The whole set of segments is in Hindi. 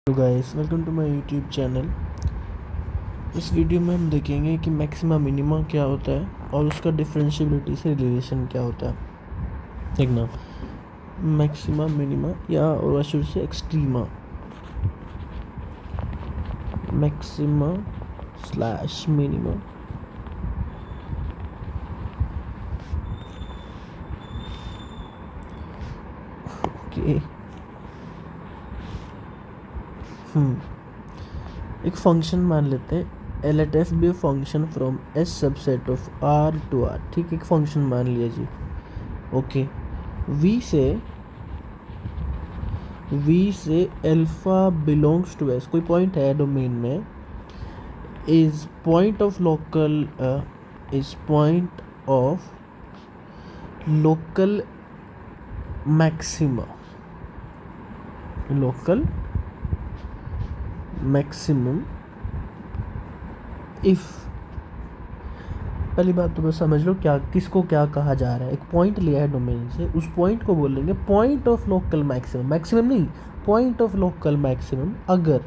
Hello guys, welcome to my YouTube channel. इस वीडियो में हम देखेंगे कि मैक्सिमा मिनिमा क्या होता है और उसका डिफरेंशिएबिलिटी से रिलेशन क्या होता है। देखना, मैक्सिमा मिनिमा या और should say extrema, maxima slash minima. Okay, एक फंक्शन मान लेते हैं, let f be a function from S subset of R to R। ठीक, एक फंक्शन मान लिया जी। ओके, V से अल्फा बिलोंग्स टू S, कोई पॉइंट है डोमेन में, is point of local maximum if. पहली बात तो बस समझ लो क्या किसको क्या कहा जा रहा है। एक पॉइंट लिया है डोमेन से, उस पॉइंट को बोलेंगे point of local maximum, maximum नहीं, पॉइंट ऑफ लोकल मैक्सिमम अगर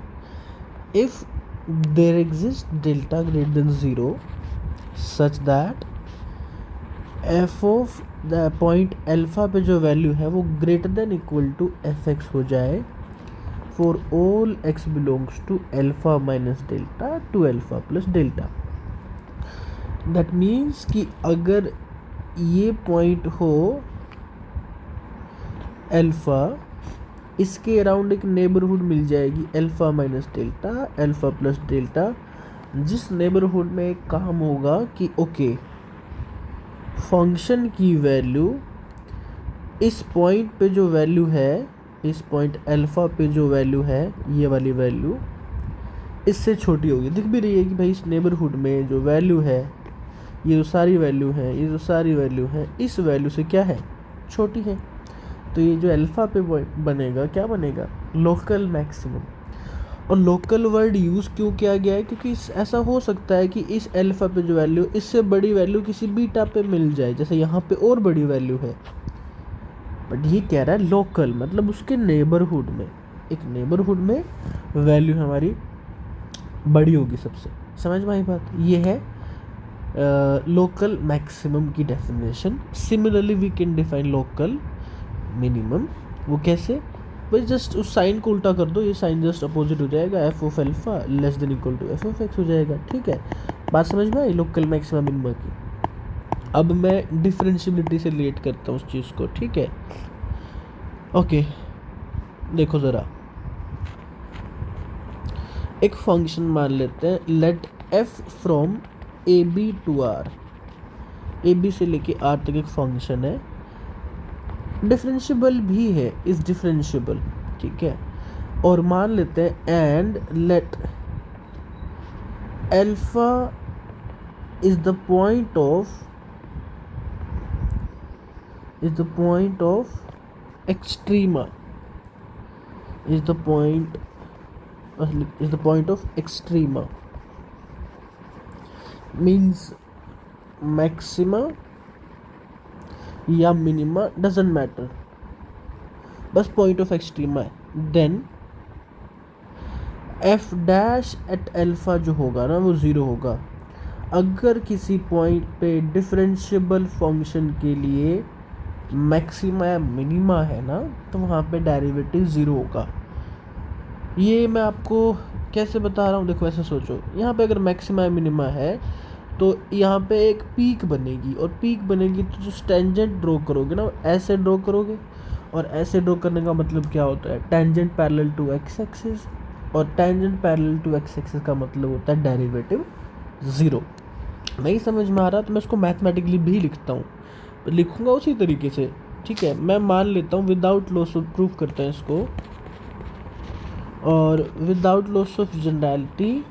if there exist delta greater than 0 such that f of the point alpha पे जो वैल्यू है वो greater than equal to f x हो जाए for all x belongs to alpha minus delta to alpha plus delta. That means कि अगर ये पॉइंट हो अल्फा, इसके अराउंड एक नेबरहुड मिल जाएगी alpha minus delta alpha plus delta, जिस नेबरहुड में एक काम होगा कि ओके फंक्शन की वैल्यू इस पॉइंट पे जो वैल्यू है, इस पॉइंट अल्फा पे जो वैल्यू है, ये वाली वैल्यू इससे छोटी होगी। दिख भी रही है कि भाई इस नेबरहुड में जो वैल्यू है, ये जो सारी वैल्यू है, ये जो सारी वैल्यू है इस वैल्यू से क्या है, छोटी है। तो ये जो अल्फा पे बनेगा, क्या बनेगा, लोकल मैक्सिमम। और लोकल वर्ड यूज़ क्यों किया गया है, क्योंकि ऐसा हो सकता है कि इस अल्फा पे जो वैल्यू, इससे बड़ी वैल्यू किसी बीटा पे मिल जाए, जैसे यहाँ पे और बड़ी वैल्यू है, बट ये कह रहा है लोकल, मतलब उसके नेबरहुड में, एक नेबरहुड में वैल्यू हमारी बड़ी होगी सबसे। समझ में आई बात? ये है लोकल मैक्सिमम की definition. Similarly we can define local minimum. वो कैसे? बस जस्ट उस साइन को उल्टा कर दो, ये साइन जस्ट अपोजिट हो जाएगा, f of alpha less than equal to f of x हो जाएगा। ठीक है, बात समझ में आई लोकल मैक्सिमम मिनिमम की। अब मैं डिफरेंशिएबिलिटी से रिलेट करता हूँ उस चीज़ को। ठीक है, ओके, देखो ज़रा, एक फंक्शन मान लेते हैं, let f from A B to R, A B से लेके आर तक एक फंक्शन है, डिफरेंशिएबल भी है, इज डिफरेंशिएबल। ठीक है, और मान लेते हैं and let alpha is the point of extrema, is the point of extrema, means maxima या मिनिमा डजेंट मैटर, बस पॉइंट ऑफ एक्सट्रीमा है। Then f dash at alpha जो होगा ना वो 0 होगा। अगर किसी पॉइंट पे डिफरेंशिएबल फंक्शन के लिए मैक्सिमा या मिनिमा है ना, तो वहाँ पे डेरिवेटिव 0 होगा। ये मैं आपको कैसे बता रहा हूँ, देखो ऐसे सोचो, यहाँ पे अगर मैक्सिमा या मिनिमा है तो यहाँ पे एक पीक बनेगी, और पीक बनेगी तो जो टेंजेंट ड्रॉ करोगे ना ऐसे ड्रॉ करोगे, और ऐसे ड्रॉ करने का मतलब क्या होता है, tangent parallel to X axis, और tangent parallel to X axis का मतलब होता है डेरिवेटिव 0। नहीं समझ में आ रहा तो मैं इसको मैथमेटिकली भी लिखता हूँ, लिखूँगा उसी तरीके से। ठीक है, मैं मान लेता हूँ विदाउट लॉस ऑफ, प्रूफ करते हैं इसको, और without loss of generality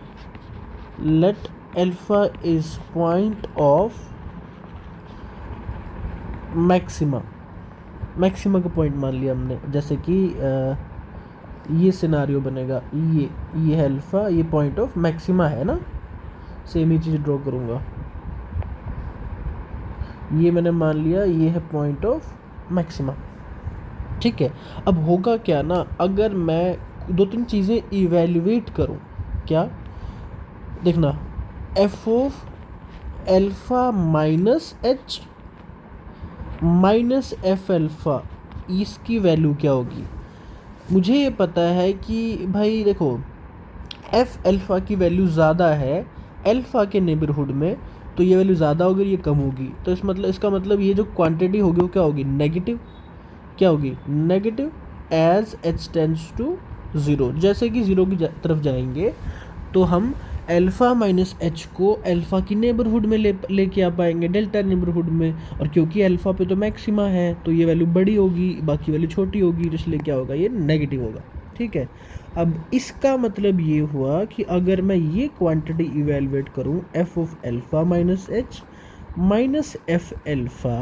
late alpha is point of maxima, maxima का पॉइंट मान लिया हमने। जैसे कि ये सिनारियो बनेगा, ये है अल्फा, ये पॉइंट ऑफ मैक्सिमा है ना, सेम ही चीज़ ड्रॉ करूँगा, ये मैंने मान लिया ये है पॉइंट ऑफ मैक्सिमा। ठीक है, अब होगा क्या ना, अगर मैं दो तीन चीज़ें इवेल्युएट करूँ। क्या देखना, F of alpha minus H minus f alpha, इसकी वैल्यू क्या होगी। मुझे ये पता है कि भाई देखो, एफ एल्फ़ा की वैल्यू ज़्यादा है एल्फ़ा के नेबरहुड में, तो ये वैल्यू ज़्यादा होगी, ये कम होगी। तो इसका मतलब ये जो क्वांटिटी होगी वो क्या होगी, नेगेटिव। क्या होगी, negative as h tends to zero. जैसे कि ज़ीरो की तरफ जाएंगे तो हम एल्फ़ा माइनस एच को एल्फ़ा की नेबरहुड में लेके आ पाएंगे, डेल्टा नेबरहुड में। और क्योंकि एल्फ़ा पे तो मैक्सिमा है तो ये वैल्यू बड़ी होगी, बाकी वैल्यू छोटी होगी, इसलिए क्या होगा, ये नेगेटिव होगा। ठीक है, अब इसका मतलब ये हुआ कि अगर मैं ये क्वांटिटी इवेलुएट करूँ F of alpha minus H minus f alpha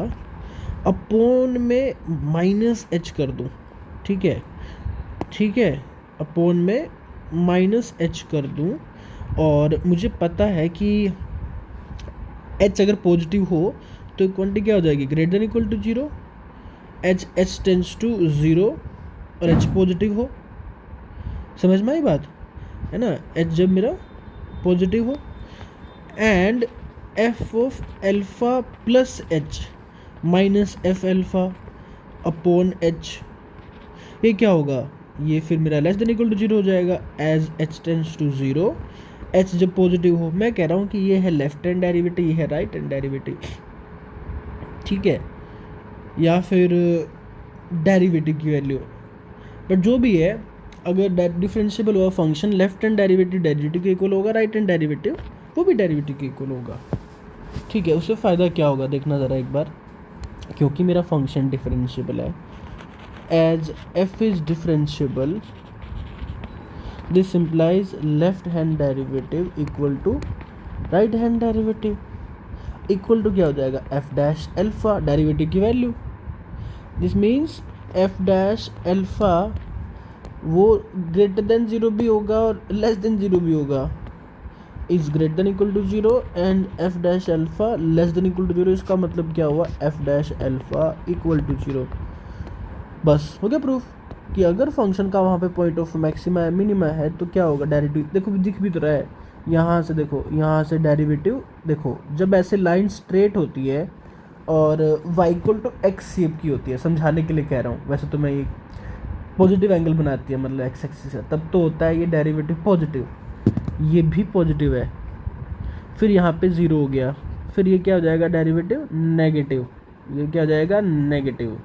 upon में माइनस एच कर दूँ, ठीक है, ठीक है, अपोन में माइनस एच कर दूँ, और मुझे पता है कि एच अगर पॉजिटिव हो तो क्वांटिटी क्या हो जाएगी, greater than equal to zero. H tends to zero और एच पॉजिटिव हो, समझ में आई बात है ना, एच जब मेरा पॉजिटिव हो। And f of alpha plus h minus f alpha upon h, ये क्या होगा, ये फिर मेरा less than equal to zero हो जाएगा as h tends to zero. H जब पॉजिटिव हो, मैं कह रहा हूँ कि ये है लेफ्ट हैंड डेरिवेटिव, ये है राइट हैंड डेरिवेटिव, ठीक है, या फिर डेरिवेटिव की वैल्यू। बट जो भी है, अगर डिफरेंशिएबल हुआ function, left hand derivative derivative के इक्वल होगा, राइट हैंड डेरिवेटिव वो भी डेरिवेटिव के इक्वल होगा। ठीक है, उससे फ़ायदा क्या होगा देखना ज़रा एक बार, क्योंकि मेरा फंक्शन डिफरेंशिएबल है, as f is differentiable this implies left hand derivative equal to right hand derivative, equal to क्या हो जाएगा, एफ डैश एल्फ़ा डेरिवेटिव की value. This means f dash alpha वो ग्रेटर देन ज़ीरो भी होगा और लेस देन ज़ीरो भी होगा, is greater than equal to zero and F dash alpha less than equal to zero. इसका मतलब क्या हुआ, f dash alpha equal to zero. बस हो गया प्रूफ कि अगर फंक्शन का वहाँ पे पॉइंट ऑफ मैक्सिमा है, मिनिमा है, तो क्या होगा, डेरिवेटिव देखो दिख भी तो रहा है यहाँ से, देखो यहाँ से डेरिवेटिव देखो, जब ऐसे लाइन स्ट्रेट होती है और y equal to x shape की होती है, समझाने के लिए कह रहा हूँ, वैसे तो मैं ये पॉजिटिव एंगल बनाती है मतलब एक्स एक्सिस है, तब तो होता है ये डेरिवेटिव पॉजिटिव, ये भी पॉजिटिव है, फिर यहाँ पे ज़ीरो हो गया, फिर ये क्या हो जाएगा, डेरिवेटिव नेगेटिव, ये क्या हो जाएगा, नेगेटिव।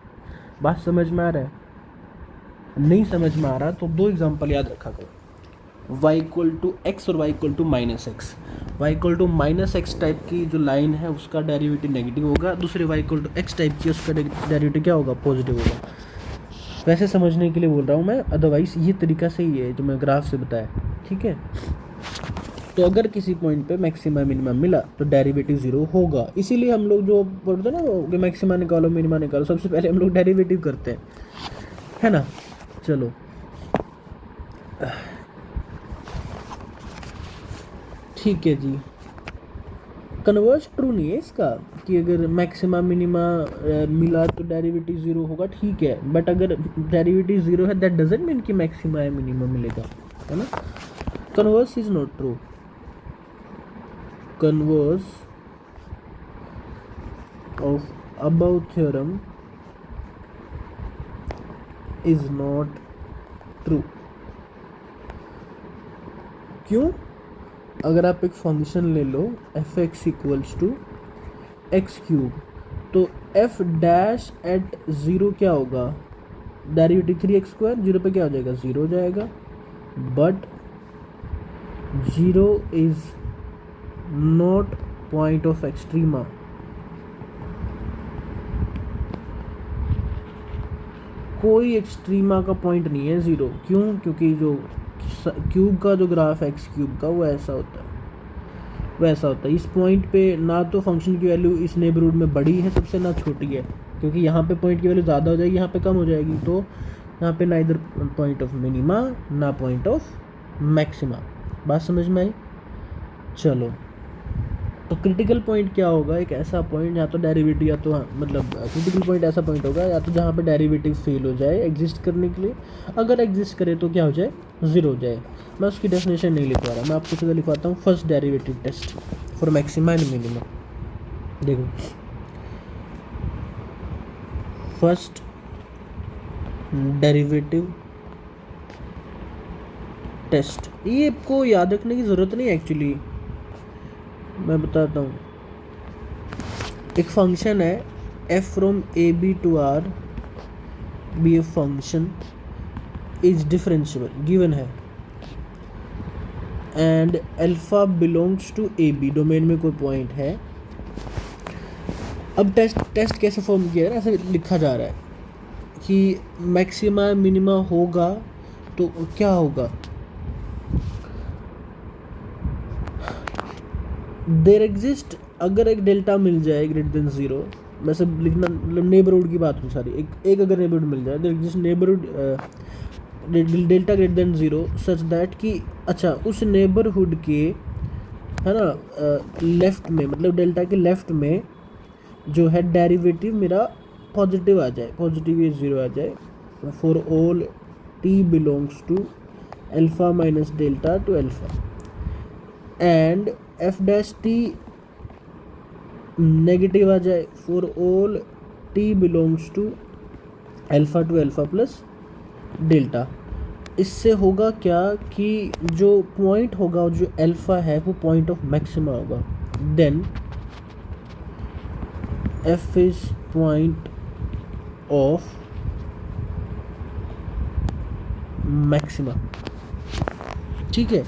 बात समझ में आ रहा है, नहीं समझ में आ रहा तो दो एग्जांपल याद रखा करो, y इक्वल टू एक्स और y equal to minus x. Y equal to minus x type की जो लाइन है उसका डेरिवेटिव नेगेटिव होगा, दूसरे y equal to x type की उसका डेरिवेटिव क्या होगा, पॉजिटिव होगा। वैसे समझने के लिए बोल रहा हूँ मैं, अदरवाइज़ ये तरीका सही है जो मैं ग्राफ से बताया, ठीक है। तो अगर किसी पॉइंट पे मैक्सिमा मिनिमा मिला तो डेरिवेटिव ज़ीरो होगा, इसीलिए हम लोग जो बोलते हैं ना कि मैक्सिमा निकालो मिनिमा निकालो, सबसे पहले हम लोग डेरिवेटिव करते हैं, है ना। चलो ठीक है जी, कन्वर्स ट्रू नहीं है इसका कि अगर मैक्सिमा मिनिमा मिला तो डेरिवेटिव ज़ीरो होगा, ठीक है, बट अगर डेरिवेटिव ज़ीरो है दैट डजंट मीन कि मैक्सिमा या मिनिमा मिलेगा, है ना। Converse is not true, converse of above theorem is not true. क्यों, अगर आप एक फंक्शन ले लो F x equals to x cube, तो एफ डैश एट ज़ीरो क्या होगा, डेरिवेटिव 3x², जीरो पे क्या हो जाएगा, ज़ीरो हो जाएगा, but zero is not point of extrema. कोई एक्सट्रीमा का पॉइंट नहीं है ज़ीरो, क्यों, क्योंकि जो क्यूब का जो ग्राफ है एक्स क्यूब का वो ऐसा होता है, वैसा होता है। इस पॉइंट पे ना तो फंक्शन की वैल्यू इस नेबरहुड में बड़ी है सबसे, ना छोटी है, क्योंकि यहाँ पे पॉइंट की वैल्यू ज़्यादा हो जाएगी, यहाँ पे कम हो जाएगी, तो यहाँ पे ना इधर पॉइंट ऑफ मिनिमा ना पॉइंट ऑफ मैक्सिमा। बात समझ में आई। चलो तो क्रिटिकल पॉइंट क्या होगा, एक ऐसा पॉइंट जहाँ तो डेरिवेटिव या तो मतलब क्रिटिकल पॉइंट ऐसा पॉइंट होगा या तो जहाँ पे डेरिवेटिव फेल हो जाए एग्जिस्ट करने के लिए, अगर एग्जिस्ट करे तो क्या हो जाए, ज़ीरो हो जाए। मैं उसकी डेफिनेशन नहीं लिखवा रहा, मैं आपको सीधा लिखवाता हूँ first derivative test for maxima and minima. देखो फर्स्ट डेरिवेटिव टेस्ट, ये आपको याद रखने की ज़रूरत नहीं है एक्चुअली, मैं बताता हूँ। एक फंक्शन है f from A B to R be a function is differentiable given है and alpha belongs to A B, domain में कोई पॉइंट है। अब टेस्ट कैसे फॉर्म किया है, ऐसे लिखा जा रहा है कि मैक्सिमा मिनिमा होगा तो क्या होगा, देर एग्जिस्ट, अगर एक डेल्टा मिल जाए ग्रेटर देन ज़ीरो, मैं सब लिखना मतलब नेबरहुड की बात हूँ सारी, एक अगर नेबरहुड मिल जाए, there exist neighbourhood delta greater than zero such that कि अच्छा उस नेबरहुड के है ना लेफ़्ट में, मतलब डेल्टा के लेफ़्ट में जो है डेरिवेटिव मेरा पॉजिटिव आ जाए, पॉजिटिव या ज़ीरो आ जाए, for all T belongs to alpha minus delta to alpha and F dash T negative आ जाए for all T belongs to alpha plus delta. इससे होगा क्या कि जो पॉइंट होगा जो अल्फ़ा है वो पॉइंट ऑफ मैक्सिमा होगा, then f is point of maxima. ठीक है,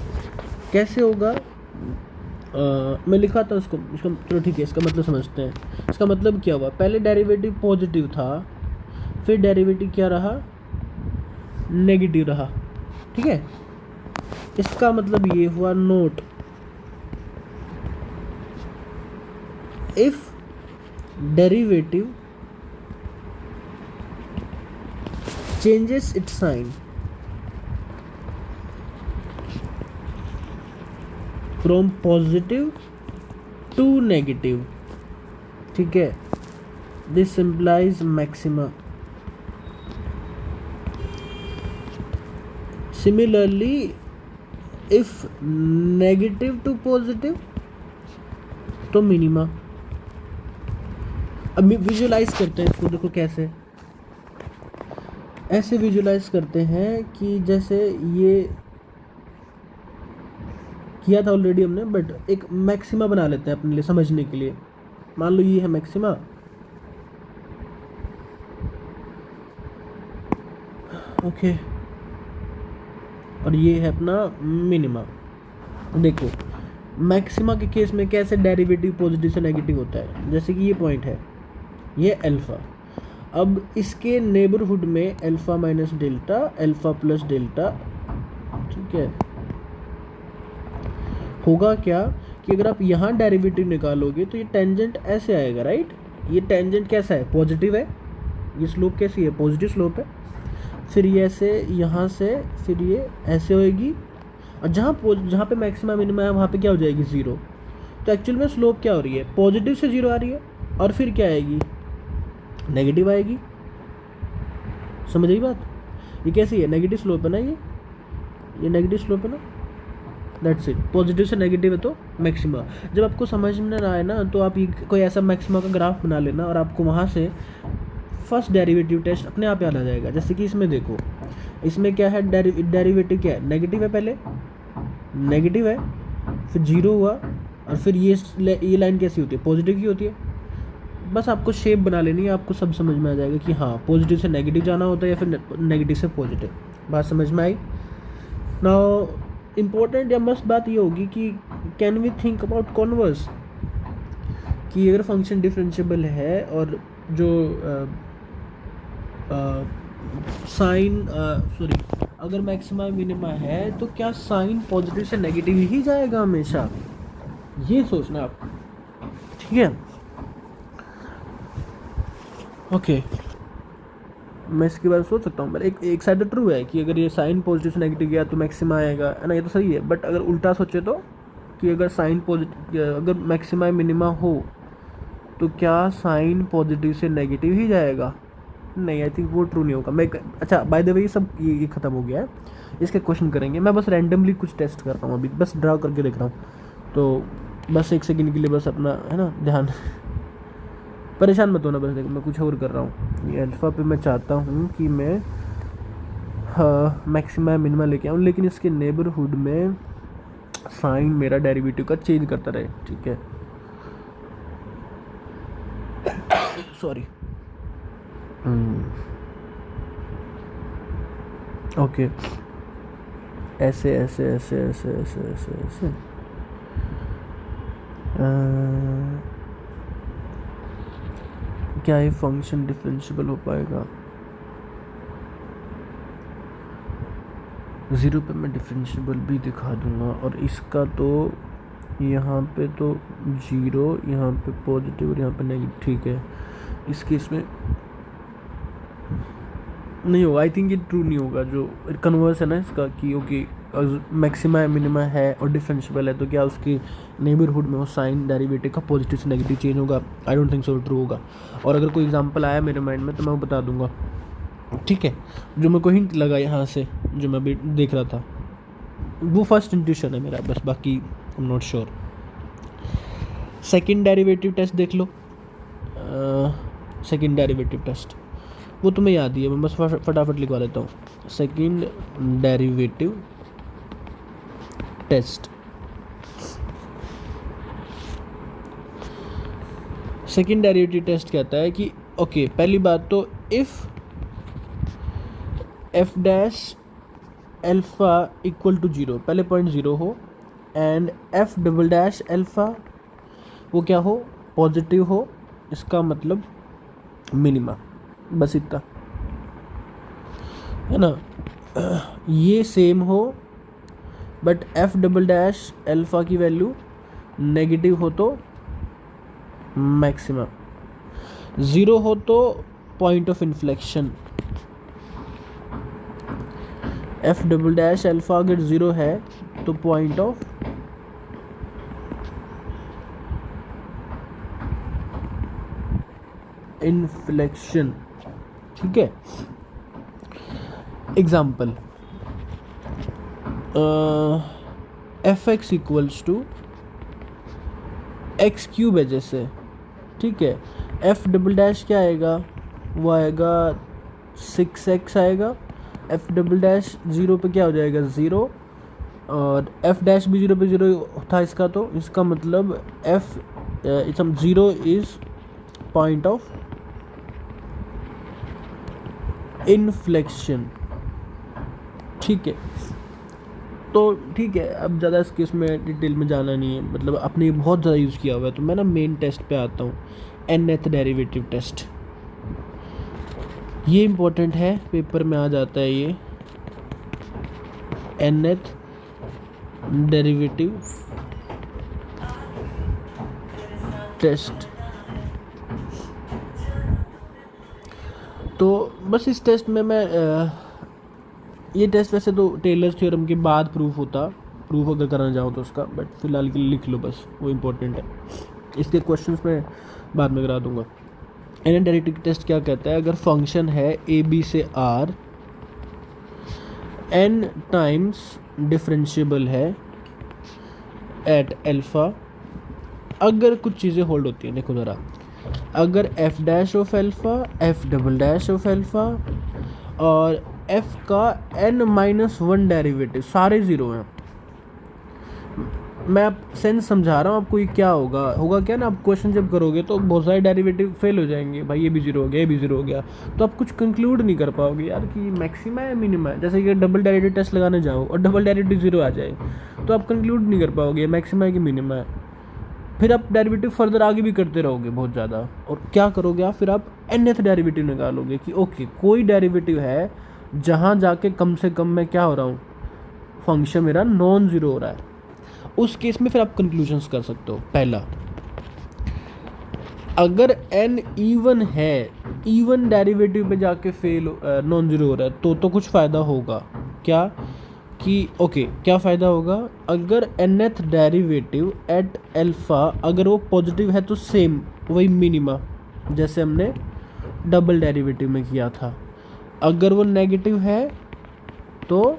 कैसे होगा मैं लिखा था उसको, चलो ठीक है, इसका मतलब समझते हैं। इसका मतलब क्या हुआ, पहले डेरिवेटिव पॉजिटिव था, फिर डेरिवेटिव क्या रहा, नेगेटिव रहा। ठीक है, इसका मतलब ये हुआ note, if derivative changes its sign from positive to negative, ठीक है, this implies maxima. Similarly if negative to positive तो मिनिमा। अब विजुलाइज करते हैं इसको, देखो कैसे, ऐसे विजुलाइज करते हैं कि जैसे ये किया था ऑलरेडी हमने, बट एक मैक्सिमा बना लेते हैं अपने लिए समझने के लिए। मान लो ये है मैक्सिमा, ओके, और ये है अपना मिनिमा। देखो मैक्सिमा के केस में कैसे डेरिवेटिव पॉजिटिव से नेगेटिव होता है, जैसे कि ये पॉइंट है, ये अल्फ़ा, अब इसके नेबरहुड में alpha minus delta, alpha plus delta, ठीक है, होगा क्या कि अगर आप यहाँ डेरिवेटिव निकालोगे तो ये टेंजेंट ऐसे आएगा, राइट। ये टेंजेंट कैसा है, पॉजिटिव है, ये स्लोप कैसी है, पॉजिटिव स्लोप है, फिर ये ऐसे यहाँ से फिर ये ऐसे होएगी, और जहाँ पे मैक्सिमम मिनिमम है वहाँ पे क्या हो जाएगी, ज़ीरो। तो एक्चुअल में स्लोप क्या हो रही है, पॉजिटिव से ज़ीरो आ रही है, और फिर क्या आएगी, नेगेटिव आएगी। समझ आई बात, ये कैसी है, नेगेटिव स्लोप है ना, ये नेगेटिव स्लोप है ना, दैट्स इट। पॉजिटिव से नेगेटिव है तो मैक्सिमा। जब आपको समझ में ना आए ना तो आप ये कोई ऐसा मैक्सिमा का ग्राफ बना लेना और आपको वहाँ से फर्स्ट डेरिवेटिव टेस्ट अपने आप याद आ जाएगा। जैसे कि इसमें देखो, इसमें क्या है, डेरिवेटिव क्या है, नेगेटिव है, पहले नेगेटिव है, फिर जीरो हुआ, और फिर ये लाइन कैसी होती है, पॉजिटिव की होती है। बस आपको शेप बना लेनी है, आपको सब समझ में आ जाएगा कि हाँ पॉजिटिव से नेगेटिव जाना होता है या फिर नेगेटिव से पॉजिटिव। बात समझ में आई। नाउ इम्पोर्टेंट या मस्ट बात ये होगी कि can we think about converse, कि अगर फंक्शन डिफरेंशिएबल है और जो साइन अगर मैक्सिमा मिनिमा है तो क्या साइन पॉजिटिव से नेगेटिव ही जाएगा हमेशा, ये सोचना आप, ठीक है। ओके, मैं इसके बारे में सोच सकता हूँ, पर एक साइड तो ट्रू है कि अगर ये साइन पॉजिटिव से नेगेटिव गया तो मैक्सिमा आएगा, है ना, ये तो सही है। बट अगर उल्टा सोचे तो कि अगर साइन पॉजिटिव, अगर मैक्सिमा मिनिमा हो तो क्या साइन पॉजिटिव से नेगेटिव ही जाएगा? नहीं, आई थिंक वो ट्रू नहीं होगा। मैं अच्छा, बाय द वे ये सब ये ख़त्म हो गया है, इसके क्वेश्चन करेंगे। मैं बस रैंडमली कुछ टेस्ट कर रहा हूँ अभी, बस ड्रा करके देख रहा हूँ, तो बस 1 सेकंड के लिए बस अपना है ना ध्यान, परेशान मत होना। बस देखो मैं कुछ और कर रहा हूँ। ये अल्फ़ा पे मैं चाहता हूँ कि मैं मैक्सिमा मिनिमा लेके आऊँ, लेकिन इसके नेबरहुड में साइन मेरा डेरिवेटिव का चेंज करता रहे। ठीक है, सॉरी। ओके, ऐसे ऐसे ऐसे ऐसे ऐसे ऐसे ऐसे क्या ये फंक्शन डिफरेंशिएबल हो पाएगा? 0 पे मैं डिफरेंशिएबल भी दिखा दूंगा, और इसका तो यहाँ पे तो 0, यहाँ पे पॉजिटिव और यहाँ पे नेगेटिव। ठीक है, इस केस में नहीं होगा, आई थिंक ये ट्रू नहीं होगा। जो कन्वर्स है ना इसका कि ओके मैक्सिमा मिनिमा है और डिफरेंशिएबल है, तो क्या उसकी नेबरहुड में वो साइन डेरिवेटिव का पॉजिटिव से नेगेटिव चेंज होगा? I don't think so true होगा। और अगर कोई एग्जांपल आया मेरे माइंड में तो मैं वो बता दूंगा। ठीक है, जो मेरे को हिंट लगा यहाँ से, जो मैं अभी देख रहा था, वो फर्स्ट इंट्यूशन है मेरा, बस बाकी I am not sure. Second derivative test देख लो। सेकंड डेरिवेटिव टेस्ट वो तुम्हें याद ही है, मैं बस फटाफट लिखवा देता हूँ। Second derivative test, second derivative test कहता है कि ओके, पहली बात तो if f dash alpha equal to 0, पहले पॉइंट 0 हो, and f double dash alpha वो क्या हो? पॉजिटिव हो, इसका मतलब मिनिमा। बस इतना है ना। ये सेम हो but f double dash alpha की वैल्यू नेगेटिव हो तो मैक्सिमा, 0 हो तो point of inflection. F double dash alpha अगर 0 है तो पॉइंट ऑफ इन्फ्लेक्शन। ठीक है, example f x equals to x cube है जैसे। ठीक है, एफ डबल डैश क्या आएगा? वो आएगा 6x आएगा। एफ डबल डैश 0 पे क्या हो जाएगा? 0, और एफ डैश भी 0 पे 0 था इसका, तो इसका मतलब F 0 is point of inflection. ठीक है, तो ठीक है, अब ज़्यादा इस केस में डिटेल में जाना नहीं है, मतलब आपने बहुत ज़्यादा यूज़ किया हुआ है। तो मैं ना मेन टेस्ट पे आता हूँ, nth डेरिवेटिव टेस्ट। ये इम्पोर्टेंट है, पेपर में आ जाता है ये nth डेरिवेटिव टेस्ट। तो बस इस टेस्ट में मैं ये टेस्ट वैसे तो टेलर्स थ्योरम के बाद प्रूफ होता, प्रूफ अगर करना चाहो तो उसका, बट फिलहाल के लिए लिख लो बस, वो इम्पोर्टेंट है। इसके क्वेश्चंस मैं बाद में करा दूंगा। एन डेरिवेटिव टेस्ट क्या कहता है? अगर फंक्शन है ए बी से आर, n टाइम्स डिफरेंशिएबल है एट एल्फ़ा, अगर कुछ चीज़ें होल्ड होती हैं। देखो ज़रा, अगर F dash of alpha, F double dash of alpha और एफ का n-1 डेरिवेटिव सारे ज़ीरो हैं। मैं आप सेंस समझा रहा हूँ आपको, ये क्या होगा क्या ना, आप क्वेश्चन जब करोगे तो बहुत सारे डेरिवेटिव फेल हो जाएंगे, भाई ये भी 0 हो गया, ये भी 0 हो गया, तो आप कुछ कंक्लूड नहीं कर पाओगे यार कि मैक्सिमा है मिनिमा है। जैसे कि डबल डेरिवेटिव टेस्ट लगाने जाओ और डबल डेरिवेटिव 0 आ जाए तो आप कंक्लूड नहीं कर पाओगे मैक्सिमा है कि मिनिमा है। फिर आप डेरिवेटिव फर्दर आगे भी करते रहोगे बहुत ज़्यादा, और क्या करोगे आप? फिर आप nth डेरिवेटिव निकालोगे कि ओके कोई डेरिवेटिव है जहाँ जाके कम से कम मैं क्या हो रहा हूँ, फंक्शन मेरा नॉन ज़ीरो हो रहा है। उस केस में फिर आप कंक्लूजन्स कर सकते हो। पहला, अगर n इवन है, इवन डेरिवेटिव पे जाके फेल नॉन ज़ीरो हो रहा है, तो कुछ फ़ायदा होगा क्या कि ओके क्या फ़ायदा होगा, अगर nth डेरिवेटिव एट अल्फ़ा अगर वो पॉजिटिव है तो सेम वही मिनिमा जैसे हमने डबल डेरिवेटिव में किया था, अगर वो नेगेटिव है तो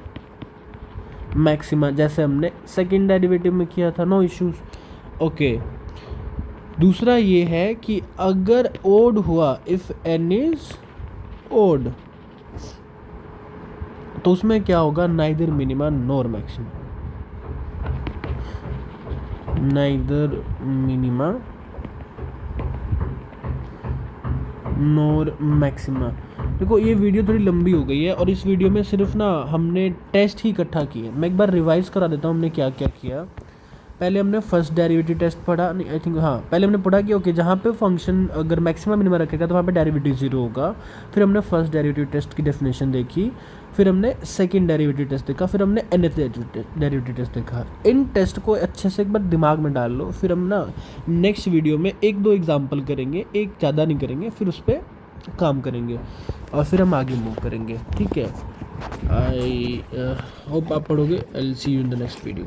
मैक्सिमा जैसे हमने सेकंड डेरिवेटिव में किया था। No issues. ओके, दूसरा ये है कि अगर ओड हुआ, इफ़ n इज ओड, तो उसमें क्या होगा, neither minima nor maxima, neither minima nor maxima. देखो ये वीडियो थोड़ी लंबी हो गई है और इस वीडियो में सिर्फ ना हमने टेस्ट ही इकट्ठा किए। मैं एक बार रिवाइज करा देता हूँ हमने क्या क्या किया। पहले हमने फर्स्ट डेरिवेटिव टेस्ट पढ़ा, नहीं आई थिंक हाँ, पहले हमने पढ़ा कि ओके जहाँ पे फंक्शन अगर मैक्सिमम मिनिमम रखेगा तो वहाँ पे डेरिवेटिव जीरो होगा। फिर हमने फर्स्ट डेरिवेटिव टेस्ट की डेफिनेशन देखी, फिर हमने सेकंड डेरिवेटिव टेस्ट देखा, फिर हमने nth डेरिवेटिव टेस्ट देखा। इन टेस्ट को अच्छे से एक बार दिमाग में डाल लो, फिर हम ना नेक्स्ट वीडियो में एक दो एग्जाम्पल करेंगे, एक ज़्यादा नहीं करेंगे, फिर उस पर काम करेंगे और फिर हम आगे मूव करेंगे। ठीक है, आई होप आप पढ़ोगे। I will see you in the next video.